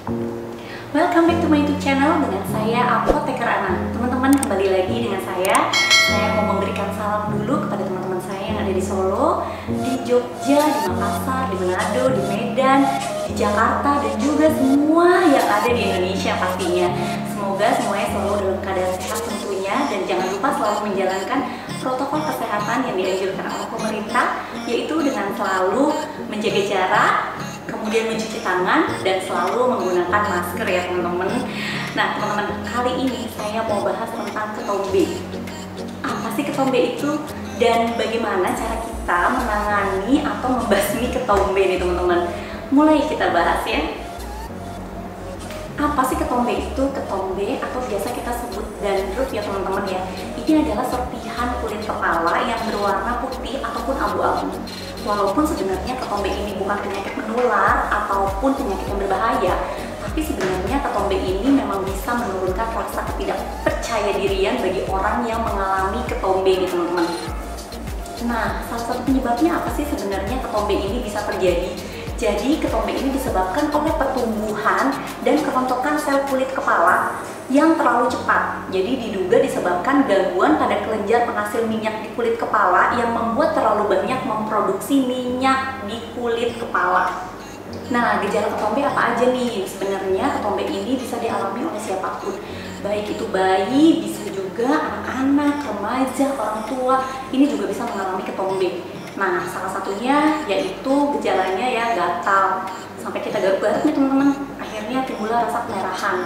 Welcome back to my YouTube channel dengan saya Apoteker Ana. Teman-teman, kembali lagi dengan saya. Saya mau memberikan salam dulu kepada teman-teman saya yang ada di Solo, di Jogja, di Makassar, di Manado, di Medan, di Jakarta, dan juga semua yang ada di Indonesia pastinya. Semoga semuanya selalu dalam keadaan sehat tentunya, dan jangan lupa selalu menjalankan protokol kesehatan yang dianjurkan oleh pemerintah, yaitu dengan selalu menjaga jarak, kemudian mencuci tangan, dan selalu menggunakan masker ya teman-teman. Nah teman-teman, kali ini saya mau bahas tentang ketombe. Apa sih ketombe itu? Dan bagaimana cara kita menangani atau membasmi ketombe nih teman-teman? Mulai kita bahas ya. Apa sih ketombe itu? Ketombe atau biasa kita sebut dandruff ya teman-teman ya. Ini adalah serpihan kulit kepala yang berwarna putih ataupun abu-abu. Walaupun sebenarnya ketombe ini bukan penyakit menular ataupun penyakit yang berbahaya, tapi sebenarnya ketombe ini memang bisa menurunkan rasa ketidakpercayadirian bagi orang yang mengalami ketombe nih teman-teman. Nah, salah satu penyebabnya apa sih sebenarnya ketombe ini bisa terjadi? Jadi ketombe ini disebabkan oleh pertumbuhan dan kerontokan sel kulit kepala yang terlalu cepat. Jadi diduga disebabkan gangguan pada kelenjar penghasil minyak di kulit kepala yang membuat terlalu banyak memproduksi minyak di kulit kepala. Nah, gejala ketombe apa aja nih? Sebenarnya ketombe ini bisa dialami oleh siapapun, baik itu bayi, bisa juga anak-anak, remaja, orang tua, ini juga bisa mengalami ketombe. Nah, salah satunya yaitu gejalanya ya gatal, sampai kita garuk-garuk nih teman-teman, akhirnya timbullah rasa kemerahan.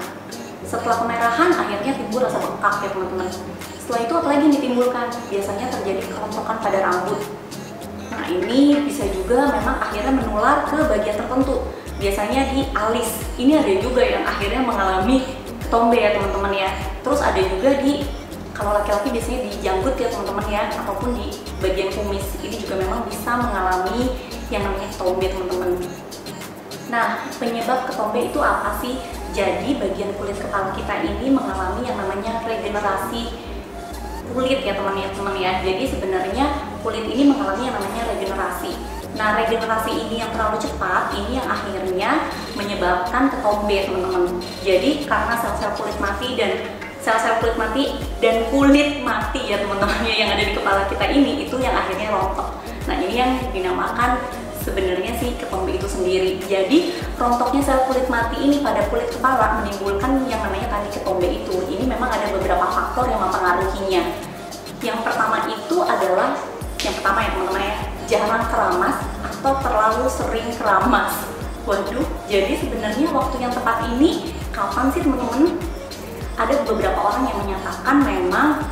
Setelah kemerahan, akhirnya timbul rasa bengkak ya teman-teman. Setelah itu apalagi yang ditimbulkan? Biasanya terjadi kerontokan pada rambut. Nah, ini bisa juga memang akhirnya menular ke bagian tertentu, biasanya di alis. Ini ada juga yang akhirnya mengalami ketombe ya teman-teman ya. Terus ada juga di, kalau laki-laki biasanya di janggut ya teman-teman ya, ataupun di bagian kumis. Ini juga memang bisa mengalami yang namanya ketombe teman-teman. Nah, penyebab ketombe itu apa sih? Jadi bagian kulit kepala kita ini mengalami yang namanya regenerasi kulit ya teman-teman ya. Jadi sebenarnya kulit ini mengalami yang namanya regenerasi. Nah, regenerasi ini yang terlalu cepat, ini yang akhirnya menyebabkan ketombe teman-teman. Jadi karena sel-sel kulit mati dan kulit mati ya teman-teman yang ada di kepala kita ini, itu yang akhirnya rontok. Nah, ini yang dinamakan sebenarnya sih ketombe itu sendiri. Jadi rontoknya sel kulit mati ini pada kulit kepala menimbulkan yang namanya tadi ketombe itu. Ini memang ada beberapa faktor yang mempengaruhinya. Yang pertama itu adalah, yang pertama ya teman-teman ya, jarang keramas atau terlalu sering keramas. Waduh, jadi sebenarnya waktu yang tepat ini kapan sih teman-teman? Ada beberapa orang yang menyatakan memang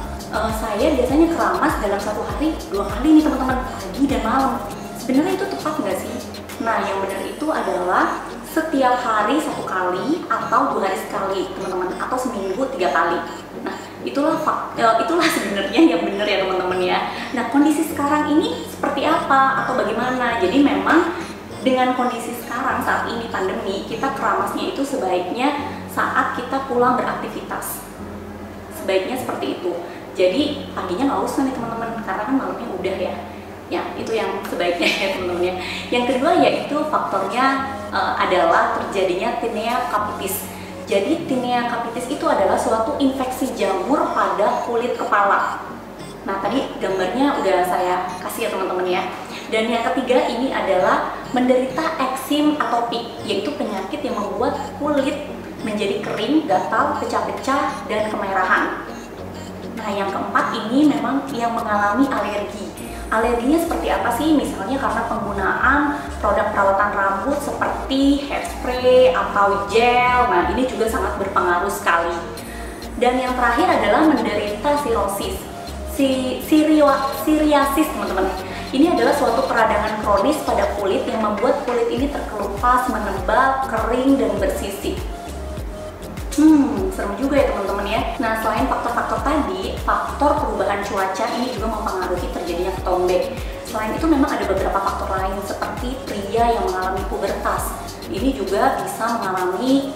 saya biasanya keramas dalam satu hari 2 kali nih teman-teman, pagi dan malam. Sebenarnya itu tepat nggak sih? Nah, yang benar itu adalah setiap hari 1 kali atau 2 hari sekali teman-teman, atau seminggu 3 kali. Nah, itulah sebenarnya yang benar ya teman-teman ya. Nah, kondisi sekarang ini seperti apa atau bagaimana? Jadi memang dengan kondisi sekarang saat ini pandemi, kita keramasnya itu sebaiknya saat kita pulang beraktivitas. Sebaiknya seperti itu. Jadi paginya nggak usah nih teman-teman, karena kan malamnya udah ya. Ya, itu yang sebaiknya ya teman-teman ya. Yang kedua yaitu faktornya adalah terjadinya tinea capitis. Jadi tinea capitis itu adalah suatu infeksi jamur pada kulit kepala. Nah, tadi gambarnya udah saya kasih ya teman-teman ya. Dan yang ketiga ini adalah menderita eksim atopik, yaitu penyakit yang membuat kulit menjadi kering, gatal, pecah-pecah, dan kemerahan. Nah, yang keempat ini memang yang mengalami alergi. Alerginya seperti apa sih? Misalnya karena penggunaan produk perawatan rambut seperti hairspray atau gel. Nah, ini juga sangat berpengaruh sekali. Dan yang terakhir adalah menderita sirosis. Psoriasis teman-teman. Ini adalah suatu peradangan kronis pada kulit yang membuat kulit ini terkelupas, menebal, kering, dan bersisik. Serem juga ya teman-teman ya. Nah, selain faktor-faktor tadi, faktor perubahan cuaca ini juga mempengaruhi terjadinya ketombe. Selain itu memang ada beberapa faktor lain seperti pria yang mengalami pubertas. Ini juga bisa mengalami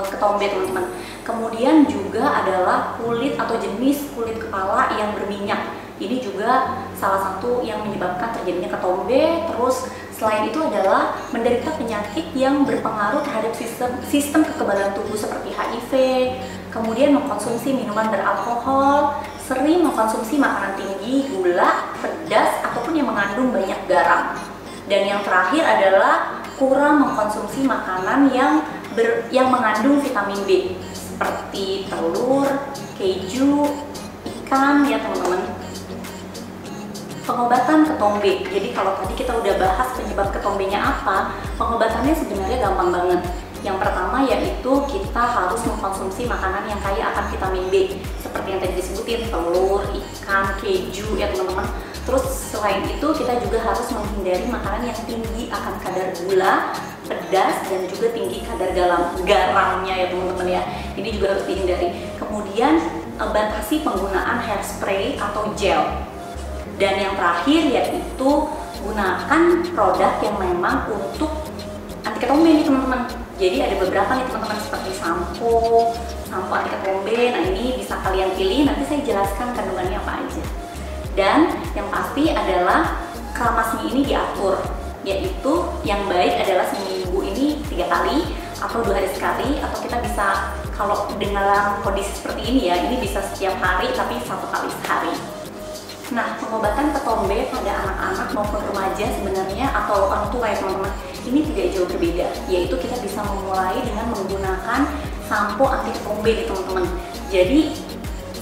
ketombe teman-teman. Kemudian juga adalah kulit atau jenis kulit kepala yang berminyak. Ini juga salah satu yang menyebabkan terjadinya ketombe. Terus selain itu adalah menderita penyakit yang berpengaruh terhadap sistem kekebalan tubuh seperti HIV, kemudian mengkonsumsi minuman beralkohol, sering mengkonsumsi makanan tinggi, gula, pedas, ataupun yang mengandung banyak garam. Dan yang terakhir adalah kurang mengkonsumsi makanan yang mengandung vitamin B seperti telur, keju, ikan ya teman-teman. Pengobatan ketombe. Jadi kalau tadi kita udah bahas penyebab ketombenya apa, pengobatannya sebenarnya gampang banget. Yang pertama yaitu kita harus mengkonsumsi makanan yang kaya akan vitamin B seperti yang tadi disebutin, telur, ikan, keju ya teman-teman. Terus selain itu kita juga harus menghindari makanan yang tinggi akan kadar gula, pedas, dan juga tinggi kadar garamnya ya teman-teman ya. Ini juga harus dihindari. Kemudian batasi penggunaan hairspray atau gel. Dan yang terakhir yaitu gunakan produk yang memang untuk anti ketombe nih teman-teman. Jadi ada beberapa nih teman-teman seperti sampo anti ketombe. Nah ini bisa kalian pilih, nanti saya jelaskan kandungannya apa aja. Dan yang pasti adalah keramasnya ini diatur, yaitu yang baik adalah seminggu ini 3 kali atau 2 hari sekali, atau kita bisa kalau dengan kondisi seperti ini ya, ini bisa setiap hari tapi 1 kali sehari. Nah, pengobatan ketombe pada anak-anak maupun remaja sebenarnya atau orang tua ya teman-teman, ini tidak jauh berbeda, yaitu kita bisa memulai dengan menggunakan sampo anti ketombe nih teman-teman. Jadi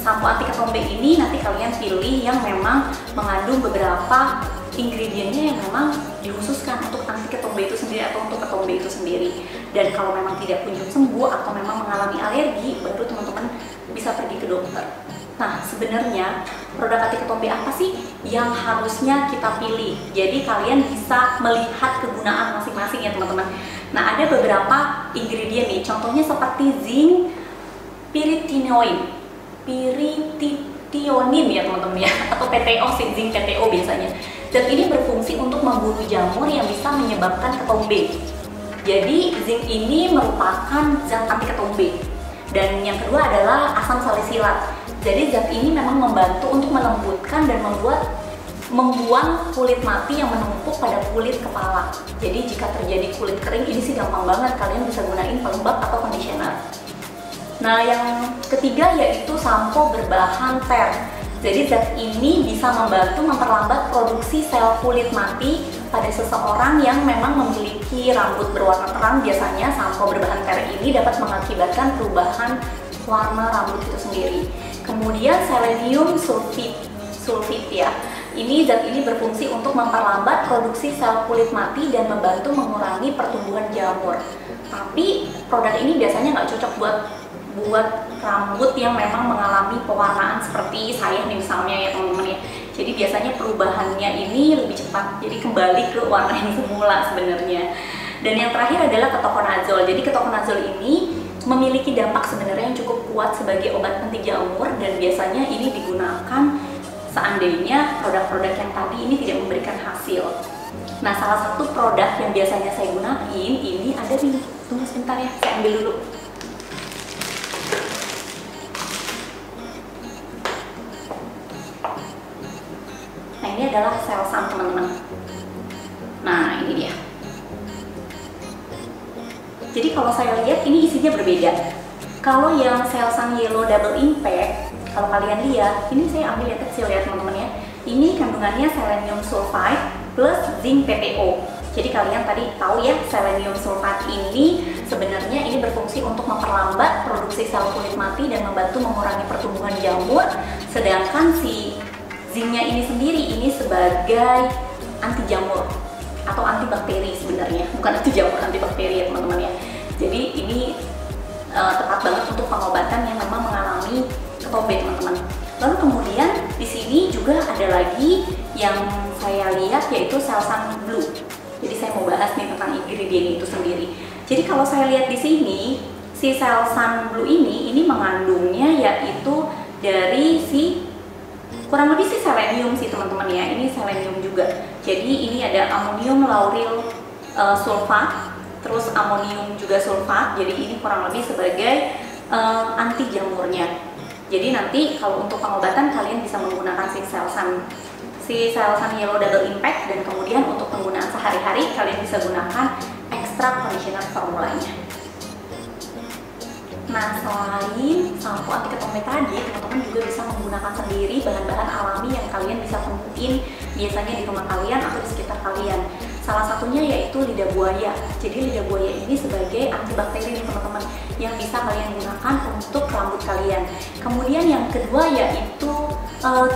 sampo anti ketombe ini nanti kalian pilih yang memang mengandung beberapa ingredientnya yang memang dikhususkan untuk anti ketombe itu sendiri atau untuk ketombe itu sendiri. Dan kalau memang tidak kunjung sembuh atau memang mengalami alergi, baru teman-teman bisa pergi ke dokter. Nah, sebenarnya produk anti ketombe apa sih yang harusnya kita pilih? Jadi kalian bisa melihat kegunaan masing-masing ya teman-teman. Nah, ada beberapa ingredient nih, contohnya seperti zinc pyritinoin ya teman-teman ya, atau PTO sih, zinc PTO biasanya. Dan ini berfungsi untuk membunuh jamur yang bisa menyebabkan ketombe. Jadi zinc ini merupakan zat anti ketombe. Dan yang kedua adalah asam salisilat. Jadi zat ini memang membantu untuk melembutkan dan membuang kulit mati yang menumpuk pada kulit kepala. Jadi jika terjadi kulit kering, ini sih gampang banget, kalian bisa gunain pelembab atau conditioner. Nah, yang ketiga yaitu sampo berbahan ter. Jadi zat ini bisa membantu memperlambat produksi sel kulit mati pada seseorang yang memang memiliki rambut berwarna terang. Biasanya sampo berbahan ter ini dapat mengakibatkan perubahan warna rambut itu sendiri. Kemudian selenium sulfit ya. Zat ini berfungsi untuk memperlambat produksi sel kulit mati dan membantu mengurangi pertumbuhan jamur. Tapi produk ini biasanya nggak cocok buat rambut yang memang mengalami pewarnaan seperti saya nih misalnya ya teman-teman ya. Jadi biasanya perubahannya ini lebih cepat, jadi kembali ke warna yang semula sebenarnya. Dan yang terakhir adalah ketoconazole. Jadi ketoconazole ini memiliki dampak sebenarnya yang cukup kuat sebagai obat anti jamur, dan biasanya ini digunakan seandainya produk-produk yang tadi ini tidak memberikan hasil. Nah, salah satu produk yang biasanya saya gunain ini ada nih, tunggu sebentar ya, saya ambil dulu. Nah, ini adalah Selsun teman-teman. Nah, ini dia. Jadi kalau saya lihat ini isinya berbeda. Kalau yang Selsun Yellow Double Impact, kalau kalian lihat, ini saya ambil yang kecil ya teman-teman ya. Ini kandungannya selenium sulfite plus zinc PTO. Jadi kalian tadi tahu ya, selenium sulfite ini sebenarnya ini berfungsi untuk memperlambat produksi sel kulit mati dan membantu mengurangi pertumbuhan jamur. Sedangkan si zincnya ini sendiri ini sebagai anti jamur atau antibakteri sebenarnya, bukan anti jamur, antibakteri ya teman-teman ya. Jadi ini tepat banget untuk pengobatan yang memang mengalami ketombe teman-teman. Lalu kemudian di sini juga ada lagi yang saya lihat yaitu Selsun Blue. Jadi saya mau bahas nih tentang ingredient itu sendiri. Jadi kalau saya lihat di sini si Selsun Blue ini mengandungnya yaitu dari si kurang lebih sih selenium sih teman-teman ya. Ini selenium juga. Jadi ini ada amonium lauryl sulfat, terus amonium juga sulfat. Jadi ini kurang lebih sebagai anti jamurnya. Jadi nanti kalau untuk pengobatan kalian bisa menggunakan si si Selsun Yellow Double Impact, dan kemudian untuk penggunaan sehari-hari kalian bisa gunakan extra conditioner formulanya. Nah, selain sampo anti ketombe tadi, teman-teman juga bisa menggunakan sendiri bahan-bahan alami yang kalian bisa temuin biasanya di rumah kalian atau di sekitar kalian. Salah satunya yaitu lidah buaya. Jadi lidah buaya ini sebagai antibakteri nih teman-teman, yang bisa kalian gunakan untuk rambut kalian. Kemudian yang kedua yaitu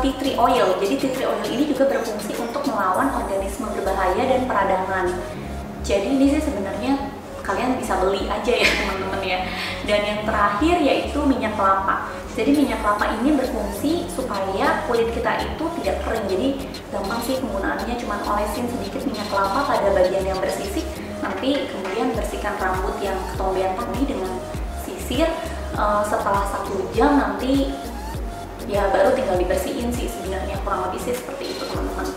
tea tree oil. Jadi tea tree oil ini juga berfungsi untuk melawan organisme berbahaya dan peradangan. Jadi ini sih sebenarnya kalian bisa beli aja ya teman-teman ya. Dan yang terakhir yaitu minyak kelapa. Jadi minyak kelapa ini berfungsi supaya kulit kita itu tidak kering. Jadi gampang sih penggunaannya, cuma olesin sedikit minyak kelapa pada bagian yang bersisik, nanti kemudian bersihkan rambut yang ketombean tadi dengan sisir. Setelah 1 jam nanti ya baru tinggal dibersihin sih, sebenarnya kurang lebih sih seperti itu teman-teman.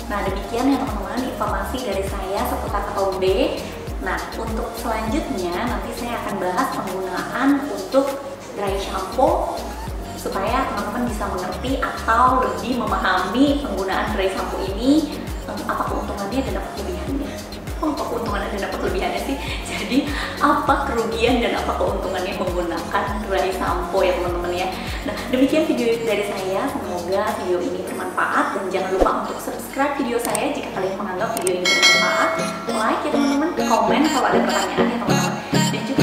Nah, demikian ya teman-teman informasi dari saya seputar ketombe. Nah, untuk selanjutnya nanti saya akan bahas penggunaan untuk dry shampoo supaya teman-teman bisa mengerti atau lebih memahami penggunaan dry shampoo ini, apa keuntungannya dan apa kelebihannya. Apa keuntungannya dan apa kelebihannya sih? Jadi apa kerugian dan apa keuntungannya menggunakan dry shampoo ya teman-teman ya. Nah, demikian video dari saya, semoga video ini bermanfaat, dan jangan lupa untuk subscribe video saya jika kalian menganggap video ini bermanfaat, like ya teman-teman, komen kalau ada pertanyaan ya teman-teman, dan juga